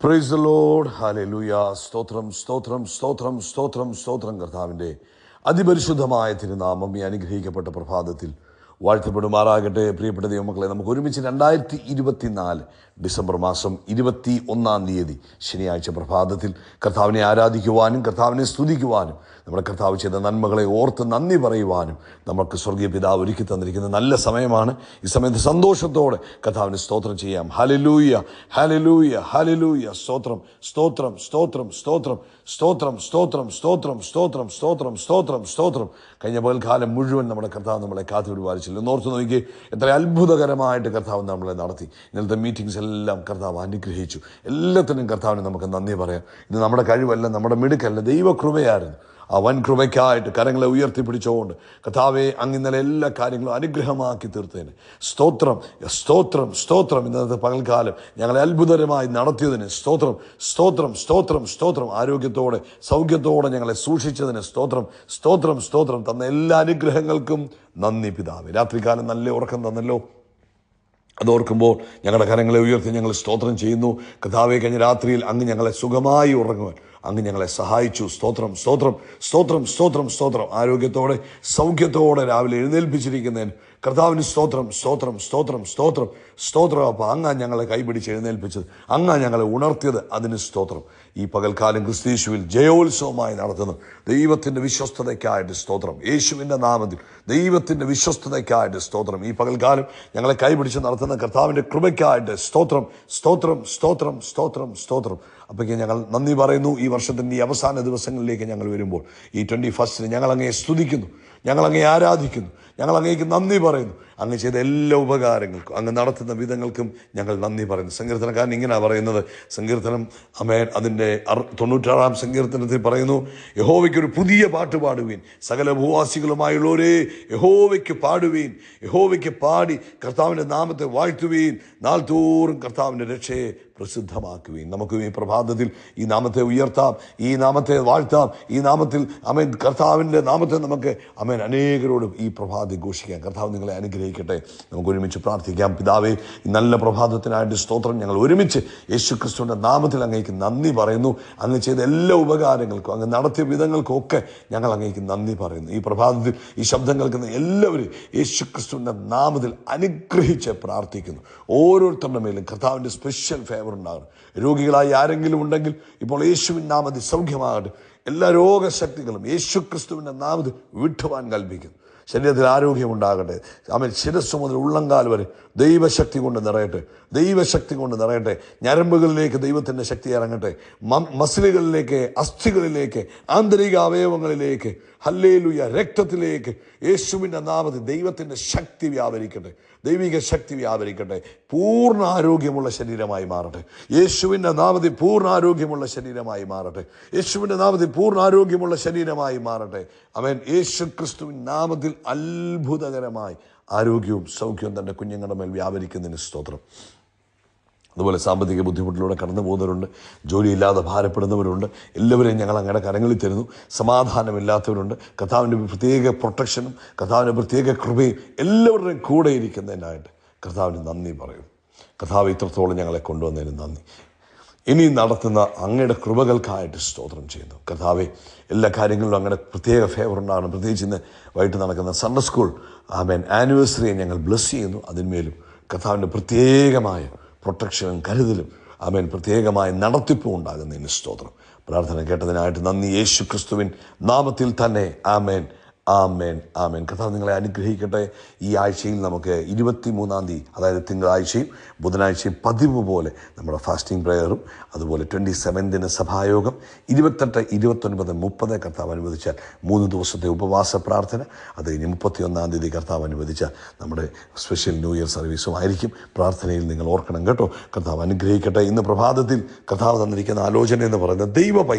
Praise the Lord. Hallelujah. സ്തോത്രം സ്തോത്രം സ്തോത്രം സ്തോത്രം സ്തോത്രം. കർത്താവിൻ്റെ അതിപരിശുദ്ധമായ തിരുനാമം ഈ അനുഗ്രഹിക്കപ്പെട്ട പ്രഭാതത്തിൽ വാഴ്ത്തപ്പെടുമാറാകട്ടെ. പ്രിയപ്പെട്ട ദൈവമക്കളെ, നമുക്ക് ഒരുമിച്ച് 2024 ഡിസംബർ മാസം 21 ശനിയാഴ്ച പ്രഭാതത്തിൽ കർത്താവിനെ ആരാധിക്കുവാനും കർത്താവിനെ സ്തുതിക്കുവാനും നമ്മുടെ കർത്താവ് ചെയ്ത നന്മകളെ ഓർത്ത് നന്ദി പറയുവാനും നമുക്ക് സ്വർഗീയ പിതാവ് ഒരുക്കി തന്നിരിക്കുന്ന നല്ല സമയമാണ്. ഈ സമയത്ത് സന്തോഷത്തോടെ കർത്താവിന് സ്തോത്രം ചെയ്യാം. Hallelujah hallelujah hallelujah. സ്തോത്രം സ്തോത്രം സ്തോത്രം സ്തോത്രം സ്തോത്രം സ്തോത്രം സ്തോത്രം സ്തോത്രം സ്തോത്രം സ്തോത്രം സ്തോത്രം. കഴിഞ്ഞ പകൽക്കാലം മുഴുവൻ നമ്മുടെ കർത്താവ് നമ്മളെ കാത്തുപരിപാലിച്ചില്ല. ഓർത്ത് നോക്കി എത്ര അത്ഭുതകരമായിട്ട് കർത്താവ് നമ്മളെ നടത്തി. ഇന്നലത്തെ മീറ്റിംഗ്സ് എല്ലാം കർത്താവ് അനുഗ്രഹിച്ചു. എല്ലാത്തിനും കർത്താവിന് നമുക്ക് നന്ദി പറയാം. ഇത് നമ്മുടെ കഴിവല്ല, നമ്മുടെ മിടുക്കല്ല, ദൈവകൃപയായിരുന്നു. ആ വൻ കൃപയ്ക്കായിട്ട് കരങ്ങളെ ഉയർത്തിപ്പിടിച്ചുകൊണ്ട് കർത്താവെ, അങ്ങ് ഇന്നലെ എല്ലാ കാര്യങ്ങളും അനുഗ്രഹമാക്കി തീർത്തതിന് സ്തോത്രം സ്തോത്രം സ്തോത്രം. ഇന്നത്തെ പകൽക്കാലം ഞങ്ങളെ അത്ഭുതകരമായി നടത്തിയതിന് സ്തോത്രം സ്തോത്രം സ്തോത്രം സ്തോത്രം. ആരോഗ്യത്തോടെ സൗഖ്യത്തോടെ ഞങ്ങളെ സൂക്ഷിച്ചതിന് സ്തോത്രം സ്തോത്രം സ്തോത്രം. തന്ന എല്ലാ അനുഗ്രഹങ്ങൾക്കും നന്ദി പിതാവേ. രാത്രികാലം നല്ല ഉറക്കം തന്നല്ലോ, അതോർക്കുമ്പോൾ ഞങ്ങളുടെ കരങ്ങളെ ഉയർത്തി ഞങ്ങൾ സ്തോത്രം ചെയ്യുന്നു. കർത്താവേ, കഴിഞ്ഞ രാത്രിയിൽ അങ്ങ് ഞങ്ങളെ സുഖമായി ഉറങ്ങുവാൻ അങ്ങ് ഞങ്ങളെ സഹായിച്ചു. സ്തോത്രം സ്തോത്രം സ്തോത്രം സ്തോത്രം സ്തോത്രം. ആരോഗ്യത്തോടെ സൗഖ്യത്തോടെ രാവിലെ എഴുന്നേൽപ്പിച്ചിരിക്കുന്നതിന് കർത്താവിന് സ്തോത്രം സ്തോത്രം സ്തോത്രം സ്തോത്രം സ്തോത്രം. അപ്പോൾ അങ്ങാ ഞങ്ങളെ കൈപിടിച്ച് എഴുന്നേൽപ്പിച്ചത്, അങ്ങാ ഞങ്ങളെ ഉണർത്തിയത്, അതിന് സ്തോത്രം. ഈ പകൽക്കാലം ക്രിസ്തീശുവിൽ ജയോത്സവമായി നടത്തുന്നു ദൈവത്തിൻ്റെ വിശ്വസ്തതയ്ക്കായിട്ട് സ്തോത്രം. യേശുവിൻ്റെ നാമത്തിൽ ദൈവത്തിൻ്റെ വിശ്വസ്തതയ്ക്കായിട്ട് സ്തോത്രം. ഈ പകൽക്കാലം ഞങ്ങളെ കൈപിടിച്ച് നടത്തുന്ന കർത്താവിൻ്റെ കൃപയ്ക്കായിട്ട് സ്തോത്രം സ്തോത്രം സ്തോത്രം സ്തോത്രം സ്തോത്രം. അപ്പോഴേക്കും ഞങ്ങൾ നന്ദി പറയുന്നു. ഈ വർഷത്തിൻ്റെ ഈ അവസാന ദിവസങ്ങളിലേക്ക് ഞങ്ങൾ വരുമ്പോൾ ഈ 21 ഞങ്ങൾ അങ്ങയെ സ്തുതിക്കുന്നു, ഞങ്ങൾ അങ്ങയെ ആരാധിക്കുന്നു, ഞങ്ങൾ അങ്ങേക്ക് നന്ദി പറയുന്നു. അങ്ങ് ചെയ്ത എല്ലാ ഉപകാരങ്ങൾക്കും അങ്ങ് നടത്തുന്ന വിധങ്ങൾക്കും ഞങ്ങൾ നന്ദി പറയുന്നു. സങ്കീർത്തനക്കാരൻ ഇങ്ങനെയാണ് പറയുന്നത്. സങ്കീർത്തനം അതിൻ്റെ 96 സങ്കീർത്തനത്തിൽ പറയുന്നു, യഹോവയ്ക്കൊരു പുതിയ പാട്ട് പാടുവീൻ, സകല ഭൂവാസികളുമായുള്ളവരേ യഹോവയ്ക്ക് പാടുവീൻ, യഹോവയ്ക്ക് പാടി കർത്താവിൻ്റെ നാമത്തെ വാഴ്ത്തുവീൻ, നാൾ തോറും കർത്താവിൻ്റെ രക്ഷയെ പ്രസിദ്ധമാക്കുവീൻ. നമുക്ക് ഈ പ്രഭാതത്തിൽ ഈ നാമത്തെ ഉയർത്താം, ഈ നാമത്തെ വാഴ്ത്താം, ഈ നാമത്തിൽ അമേൻ കർത്താവിൻ്റെ നാമത്തെ നമുക്ക് അമേൻ അനേകരോടും ഈ പ്രഭാതത്തിൽ ഘോഷിക്കാം. കർത്താവ് നിങ്ങളെ അനുഗ്രഹിക്കട്ടെ. നമുക്ക് ഒരുമിച്ച് പ്രാർത്ഥിക്കാം. പിതാവേ, ഈ നല്ല പ്രഭാതത്തിനായിട്ട് സ്തോത്രം. ഞങ്ങൾ ഒരുമിച്ച് യേശു ക്രിസ്തുവിൻ്റെ നാമത്തിൽ അങ്ങേക്ക് നന്ദി പറയുന്നു. അങ്ങ് ചെയ്ത എല്ലാ ഉപകാരങ്ങൾക്കും അങ്ങ് നടത്തിയ വിധങ്ങൾക്കും ഒക്കെ ഞങ്ങൾ അങ്ങേക്ക് നന്ദി പറയുന്നു. ഈ പ്രഭാതത്തിൽ ഈ ശബ്ദം കേൾക്കുന്ന എല്ലാവരും യേശു ക്രിസ്തുവിൻ്റെ നാമത്തിൽ അനുഗ്രഹിച്ച് പ്രാർത്ഥിക്കുന്നു. ഓരോരുത്തരുടെ മേലും കർത്താവിൻ്റെ സ്പെഷ്യൽ ഫേവർ ഉണ്ടാകണം. രോഗികളായി ആരെങ്കിലും ഉണ്ടെങ്കിൽ ഇപ്പോൾ യേശുവിൻ്റെ നാമത്തിൽ സൗഖ്യമാകട്ടെ. എല്ലാ രോഗശക്തികളും യേശു ക്രിസ്തുവിൻ്റെ നാമത്തിൽ വിട്ടുവാൻ കൽപ്പിക്കുന്നു. ശരീരത്തിൽ ആരോഗ്യമുണ്ടാകട്ടെ. അവൻ ശിരസ് മുതൽ ഉള്ളങ്കാൽ വരെ ദൈവശക്തി കൊണ്ട് നിറയട്ടെ, ദൈവശക്തി കൊണ്ട് നിറയട്ടെ. ഞരമ്പുകളിലേക്ക് ദൈവത്തിൻ്റെ ശക്തി ഇറങ്ങട്ടെ, മസിലുകളിലേക്ക്, അസ്ഥികളിലേക്ക്, ആന്തരിക അവയവങ്ങളിലേക്ക്, ഹല്ലേലൂയ, രക്തത്തിലേക്ക് യേശുവിൻ്റെ നാമത്തിൽ ദൈവത്തിൻ്റെ ശക്തി വ്യാപരിക്കട്ടെ, ദൈവിക ശക്തി വ്യാപരിക്കട്ടെ. പൂർണ്ണ ആരോഗ്യമുള്ള ശരീരമായി മാറട്ടെ. യേശുവിൻ്റെ നാമത്തിൽ പൂർണ്ണ ആരോഗ്യമുള്ള ശരീരമായി മാറട്ടെ. യേശുവിൻ്റെ നാമത്തിൽ പൂർണ്ണ ആരോഗ്യമുള്ള ശരീരമായി മാറട്ടെ. അവൻ യേശു ക്രിസ്തുവിൻ നാമത്തിൽ അത്ഭുതകരമായി ആരോഗ്യവും സൗഖ്യവും തൻ്റെ കുഞ്ഞുങ്ങളുടെ മേൽ വ്യാപരിക്കുന്നതിന് സ്തോത്രം. അതുപോലെ സാമ്പത്തിക ബുദ്ധിമുട്ടിലൂടെ കടന്നു പോകുന്നവരുണ്ട്, ജോലിയില്ലാതെ ഭാരപ്പെടുന്നവരുണ്ട്. എല്ലാവരെയും ഞങ്ങൾ അങ്ങയുടെ കരങ്ങളിൽ തരുന്നു. സമാധാനമില്ലാത്തവരുണ്ട്. കർത്താവിൻ്റെ പ്രത്യേക പ്രൊട്ടക്ഷനും കർത്താവിൻ്റെ പ്രത്യേക കൃപയും എല്ലാവരുടെയും കൂടെ ഇരിക്കുന്നതിനായിട്ട് കർത്താവിന് നന്ദി പറയും. കർത്താവ് ഇത്രത്തോളം ഞങ്ങളെ കൊണ്ടുവന്നതിന് നന്ദി. ഇനി നടത്തുന്ന അങ്ങയുടെ കൃപകൾക്കായിട്ട് സ്തോത്രം ചെയ്യുന്നു. കർത്താവെ, എല്ലാ കാര്യങ്ങളിലും അങ്ങയുടെ പ്രത്യേക ഫേവർ ഉണ്ടാകണം. പ്രത്യേകിച്ച് ഇന്ന് വൈകിട്ട് നടക്കുന്ന സൺഡേ സ്കൂൾ ആനിവേഴ്സറിയെ ഞങ്ങൾ ബ്ലെസ് ചെയ്യുന്നു. അതിന്മേലും കർത്താവിൻ്റെ പ്രത്യേകമായ പ്രൊട്ടക്ഷനും കരുതലും പ്രത്യേകമായ നടത്തിപ്പും ഉണ്ടാകുന്നതിന് സ്തോത്രം. പ്രാർത്ഥന കേട്ടതിനായിട്ട് നന്ദി. യേശു ക്രിസ്തുവിൻ നാമത്തിൽ തന്നെ ആമേൻ ആമേൻ ആമേൻ. കർത്താവ് നിങ്ങളെ അനുഗ്രഹിക്കട്ടെ. ഈ ആഴ്ചയിൽ നമുക്ക് 23 അതായത് തിങ്കളാഴ്ചയും ബുധനാഴ്ചയും പതിവ് പോലെ നമ്മുടെ ഫാസ്റ്റിംഗ് പ്രയറും, അതുപോലെ 27 സഭായോഗം, 28, 29, 30 കർത്താവ് അനുവദിച്ചാൽ 3 ദിവസത്തെ ഉപവാസ പ്രാർത്ഥന, അത് കഴിഞ്ഞ് 31 കർത്താവ് അനുവദിച്ചാൽ നമ്മുടെ സ്പെഷ്യൽ ന്യൂ ഇയർ സർവീസും ആയിരിക്കും. പ്രാർത്ഥനയിൽ നിങ്ങൾ ഓർക്കണം കേട്ടോ. കർത്താവ് അനുഗ്രഹിക്കട്ടെ. ഇന്ന് പ്രഭാതത്തിൽ കർത്താവ് തന്നിരിക്കുന്ന ആലോചന എന്ന് പറയുന്നത്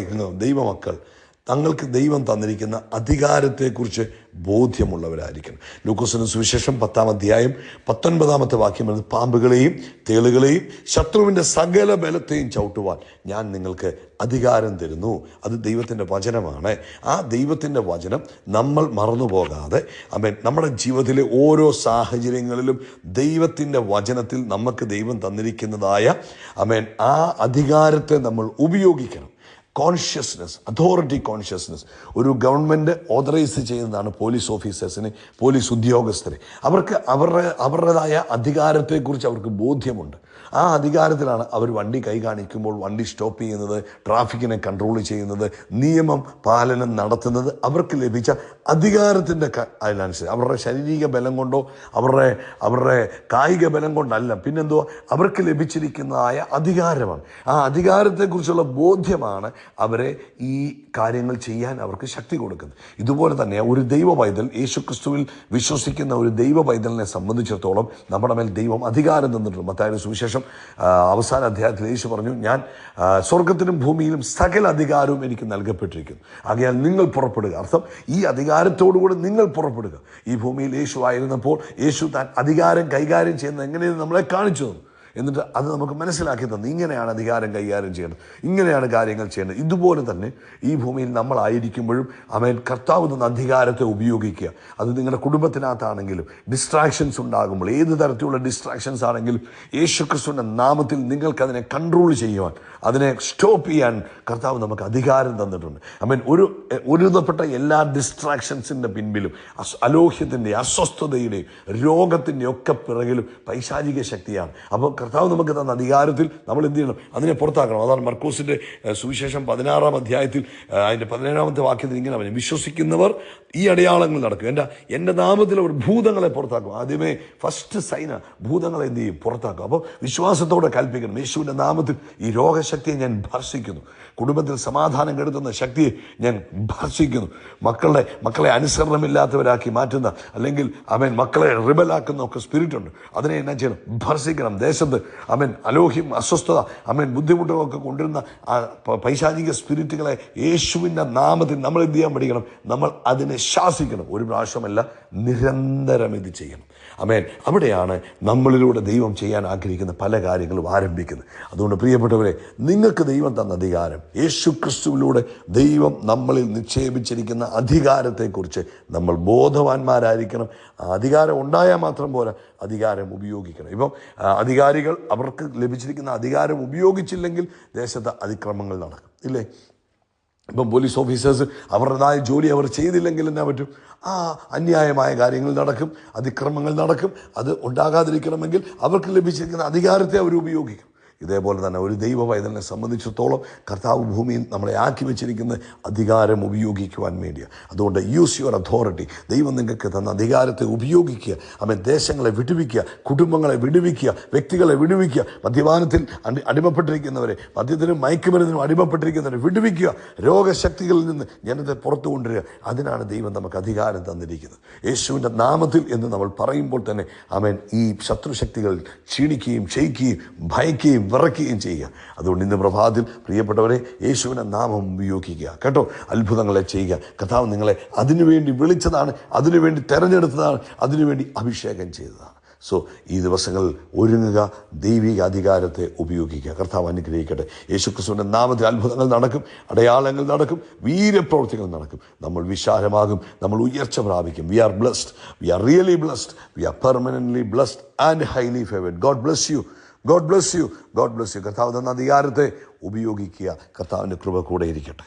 ദൈവമക്കൾ തങ്ങൾക്ക് ദൈവം തന്നിരിക്കുന്ന അധികാരത്തെക്കുറിച്ച് ബോധ്യമുള്ളവരായിരിക്കണം. ലൂക്കോസിന് സുവിശേഷം 10-ാം അധ്യായം 19-ാമത്തെ വാക്യം പറയുന്നത്, പാമ്പുകളെയും തേളുകളെയും ശത്രുവിൻ്റെ സകല ബലത്തെയും ചവിട്ടുവാൻ ഞാൻ നിങ്ങൾക്ക് അധികാരം തരുന്നു. അത് ദൈവത്തിൻ്റെ വചനമാണ്. ആ ദൈവത്തിൻ്റെ വചനം നമ്മൾ മറന്നു പോകാതെ നമ്മുടെ ജീവിതത്തിലെ ഓരോ സാഹചര്യങ്ങളിലും ദൈവത്തിൻ്റെ വചനത്തിൽ നമുക്ക് ദൈവം തന്നിരിക്കുന്നതായ ആ അധികാരത്തെ നമ്മൾ ഉപയോഗിക്കണം. Consciousness, authority consciousness. ഒരു ഗവൺമെൻറ് ഓതറൈസ് ചെയ്യുന്നതാണ് പോലീസ് ഓഫീസേഴ്സിന്, പോലീസ് ഉദ്യോഗസ്ഥരെ. അവർക്ക് അവരുടേതായ അധികാരത്തെക്കുറിച്ച് അവർക്ക് ബോധ്യമുണ്ട്. ആ അധികാരത്തിലാണ് അവർ വണ്ടി കൈ കാണിക്കുമ്പോൾ വണ്ടി സ്റ്റോപ്പ് ചെയ്യുന്നത്, ട്രാഫിക്കിനെ കൺട്രോൾ ചെയ്യുന്നത്, നിയമം പാലനം നടത്തുന്നത്. അവർക്ക് ലഭിച്ച അധികാരത്തിൻ്റെ അതിനനുസരിച്ച്, അവരുടെ ശാരീരിക ബലം കൊണ്ടോ അവരുടെ കായിക ബലം കൊണ്ടല്ല, പിന്നെന്തോ അവർക്ക് ലഭിച്ചിരിക്കുന്നതായ അധികാരമാണ്. ആ അധികാരത്തെക്കുറിച്ചുള്ള ബോധ്യമാണ് അവരെ ഈ കാര്യങ്ങൾ ചെയ്യാൻ അവർക്ക് ശക്തി കൊടുക്കുന്നത്. ഇതുപോലെ തന്നെ ഒരു ദൈവ പൈതൽ, യേശുക്രിസ്തുവിൽ വിശ്വസിക്കുന്ന ഒരു ദൈവ പൈതലിനെ സംബന്ധിച്ചിടത്തോളം നമ്മുടെ മേൽ ദൈവം അധികാരം തന്നിട്ടുണ്ട്. മത്തായിയുടെ സുവിശേഷം അവസാന അധ്യായത്തിൽ യേശു പറഞ്ഞു, ഞാൻ സ്വർഗത്തിലും ഭൂമിയിലും സകല അധികാരവും എനിക്ക് നൽകപ്പെട്ടിരിക്കുന്നു, ആകയാൽ നിങ്ങൾ പുറപ്പെടുക. അർത്ഥം, ഈ അധികാരത്തോടുകൂടി നിങ്ങൾ പുറപ്പെടുക. ഈ ഭൂമിയിൽ യേശു ആയിരുന്നപ്പോൾ യേശു താൻ അധികാരം കൈകാര്യം ചെയ്യുന്നത് എങ്ങനെയെന്ന് നമ്മളെ കാണിച്ചു തന്നു. എന്നിട്ട് അത് നമുക്ക് മനസ്സിലാക്കി തന്നു. ഇങ്ങനെയാണ് അധികാരം കൈകാര്യം ചെയ്യേണ്ടത്, ഇങ്ങനെയാണ് കാര്യങ്ങൾ ചെയ്യേണ്ടത്. ഇതുപോലെ തന്നെ ഈ ഭൂമിയിൽ നമ്മളായിരിക്കുമ്പോഴും കർത്താവ് തന്ന അധികാരത്തെ ഉപയോഗിക്കുക. അത് നിങ്ങളുടെ കുടുംബത്തിനകത്താണെങ്കിലും ഡിസ്ട്രാക്ഷൻസ് ഉണ്ടാകുമ്പോൾ, ഏത് തരത്തിലുള്ള ഡിസ്ട്രാക്ഷൻസ് ആണെങ്കിലും യേശുക്രിസ്തുവിൻ്റെ നാമത്തിൽ നിങ്ങൾക്കതിനെ കൺട്രോൾ ചെയ്യുവാൻ, അതിനെ സ്റ്റോപ്പ് ചെയ്യാൻ കർത്താവ് നമുക്ക് അധികാരം തന്നിട്ടുണ്ട്. ഒരുതപ്പെട്ട എല്ലാ ഡിസ്ട്രാക്ഷൻസിൻ്റെ പിൻപിലും അലോഹ്യത്തിൻ്റെ, അസ്വസ്ഥതയുടെയും രോഗത്തിൻ്റെ ഒക്കെ പിറകിലും പൈശാചിക ശക്തിയാണ്. അപ്പോൾ കർത്താവ് നമുക്ക് തന്ന അധികാരത്തിൽ നമ്മൾ എന്ത് ചെയ്യണം? അതിനെ പുറത്താക്കണം. അതാണ് മർക്കോസിൻ്റെ സുവിശേഷം 16-ാം അധ്യായത്തിൽ അതിൻ്റെ 17-ാമത്തെ വാക്യത്തിൽ ഇങ്ങനെ പറഞ്ഞു, വിശ്വസിക്കുന്നവർ ഈ അടയാളങ്ങൾ നടക്കും, എൻ്റെ നാമത്തിൽ അവർ ഭൂതങ്ങളെ പുറത്താക്കും. ആദ്യമേ ഫസ്റ്റ് സൈന ഭൂതങ്ങളെ എന്ത് ചെയ്യും? പുറത്താക്കും. അപ്പോൾ വിശ്വാസത്തോടെ കൽപ്പിക്കണം, യേശുവിൻ്റെ നാമത്തിൽ ഈ രോഗശക്തിയെ ഞാൻ ഭർഷിക്കുന്നു, കുടുംബത്തിൽ സമാധാനം കെടുത്തുന്ന ശക്തിയെ ഞാൻ ഭർഷിക്കുന്നു, മക്കളെ അനുസരണമില്ലാത്തവരാക്കി മാറ്റുന്ന, അല്ലെങ്കിൽ മക്കളെ റിബലാക്കുന്ന ഒക്കെ സ്പിരിറ്റ് ഉണ്ട്, അതിനെ എന്നാ ചെയ്യണം? ഭർഷിക്കണം. ദേശത്ത് അലോഹ്യം, അസ്വസ്ഥത, ബുദ്ധിമുട്ടുകളൊക്കെ കൊണ്ടുവരുന്ന പൈശാചിക സ്പിരിറ്റുകളെ യേശുവിൻ്റെ നാമത്തിൽ നമ്മൾ എന്ത് ചെയ്യാൻ പഠിക്കണം? നമ്മൾ അതിനെ ശാസിക്കണം. ഒരു പ്രാവശ്യമല്ല, നിരന്തരം ഇത് ചെയ്യണം. അവിടെയാണ് നമ്മളിലൂടെ ദൈവം ചെയ്യാൻ ആഗ്രഹിക്കുന്ന പല കാര്യങ്ങളും ആരംഭിക്കുന്നത്. അതുകൊണ്ട് പ്രിയപ്പെട്ടവരെ, നിങ്ങൾക്ക് ദൈവം തന്ന അധികാരം, യേശു ക്രിസ്തുവിലൂടെ ദൈവം നമ്മളിൽ നിക്ഷേപിച്ചിരിക്കുന്ന അധികാരത്തെക്കുറിച്ച് നമ്മൾ ബോധവാന്മാരായിരിക്കണം. അധികാരം ഉണ്ടായാൽ മാത്രം പോരാ, അധികാരം ഉപയോഗിക്കണം. ഇപ്പം അധികാരികൾ അവർക്ക് ലഭിച്ചിരിക്കുന്ന അധികാരം ഉപയോഗിച്ചില്ലെങ്കിൽ ദേശത്ത് അതിക്രമങ്ങൾ നടക്കും, ഇല്ലേ? ഇപ്പം പോലീസ് ഓഫീസേഴ്സ് അവരുടേതായ ജോലി അവർ ചെയ്തില്ലെങ്കിൽ എന്നാ പറ്റും? അന്യായമായ കാര്യങ്ങൾ നടക്കും, അതിക്രമങ്ങൾ നടക്കും. അത് ഉണ്ടാകാതിരിക്കണമെങ്കിൽ അവർക്ക് ലഭിച്ചിരിക്കുന്ന അധികാരത്തെ അവർ ഉപയോഗിക്കും. ഇതേപോലെ തന്നെ ഒരു ദൈവ പൈതലിനെ സംബന്ധിച്ചിടത്തോളം കർത്താവ് ഭൂമിയിൽ നമ്മളെ ആക്കി വെച്ചിരിക്കുന്ന അധികാരം ഉപയോഗിക്കുവാൻ വേണ്ടിയാണ്. അതുകൊണ്ട് യൂസ് യുവർ അതോറിറ്റി. ദൈവം നിങ്ങൾക്ക് തന്ന അധികാരത്തെ ഉപയോഗിക്കുക. ദേശങ്ങളെ വിടുവിക്കുക, കുടുംബങ്ങളെ വിടുവിക്കുക, വ്യക്തികളെ വിടുവിക്കുക, മദ്യപാനത്തിൽ അടിമപ്പെട്ടിരിക്കുന്നവരെ, മദ്യത്തിനും മയക്കുമരുന്നിനും അടിമപ്പെട്ടിരിക്കുന്നവരെ വിടുവിക്കുക, രോഗശക്തികളിൽ നിന്ന് ജനത്തെ പുറത്തു കൊണ്ടുവരിക. അതിനാണ് ദൈവം നമുക്ക് അധികാരം തന്നിരിക്കുന്നത്. യേശുവിൻ്റെ നാമത്തിൽ എന്ന് നമ്മൾ പറയുമ്പോൾ തന്നെ ഈ ശത്രുശക്തികൾ ക്ഷീണിക്കുകയും ക്ഷയിക്കുകയും ഭയക്കുകയും വിറയ്ക്കുകയും ചെയ്യുക. അതുകൊണ്ട് ഇന്ന് പ്രഭാതത്തിൽ പ്രിയപ്പെട്ടവരെ, യേശുവിൻ്റെ നാമം ഉപയോഗിക്കുക കേട്ടോ. അത്ഭുതങ്ങളെ ചെയ്യുക. കർത്താവ് നിങ്ങളെ അതിനുവേണ്ടി വിളിച്ചതാണ്, അതിനുവേണ്ടി തെരഞ്ഞെടുത്തതാണ്, അതിനുവേണ്ടി അഭിഷേകം ചെയ്തതാണ്. സോ ഈ ദിവസങ്ങളിൽ ഒരുങ്ങുക, ദൈവിക അധികാരത്തെ ഉപയോഗിക്കുക. കർത്താവ് അനുഗ്രഹിക്കട്ടെ. യേശുക്രിസ്തുവിൻ്റെ നാമത്തിൽ അത്ഭുതങ്ങൾ നടക്കും, അടയാളങ്ങൾ നടക്കും, വീര്യപ്രവൃത്തികൾ നടക്കും. നമ്മൾ വിശാലമാകും, നമ്മൾ ഉയർച്ച പ്രാപിക്കും. We are blessed, we are really blessed, we are permanently blessed and highly favoured. God bless you, God bless you, God bless you. കർത്താവ് തന്ന അധികാരത്തെ ഉപയോഗിക്കുക. കർത്താവിൻ്റെ കൃപ കൂടെ ഇരിക്കട്ടെ.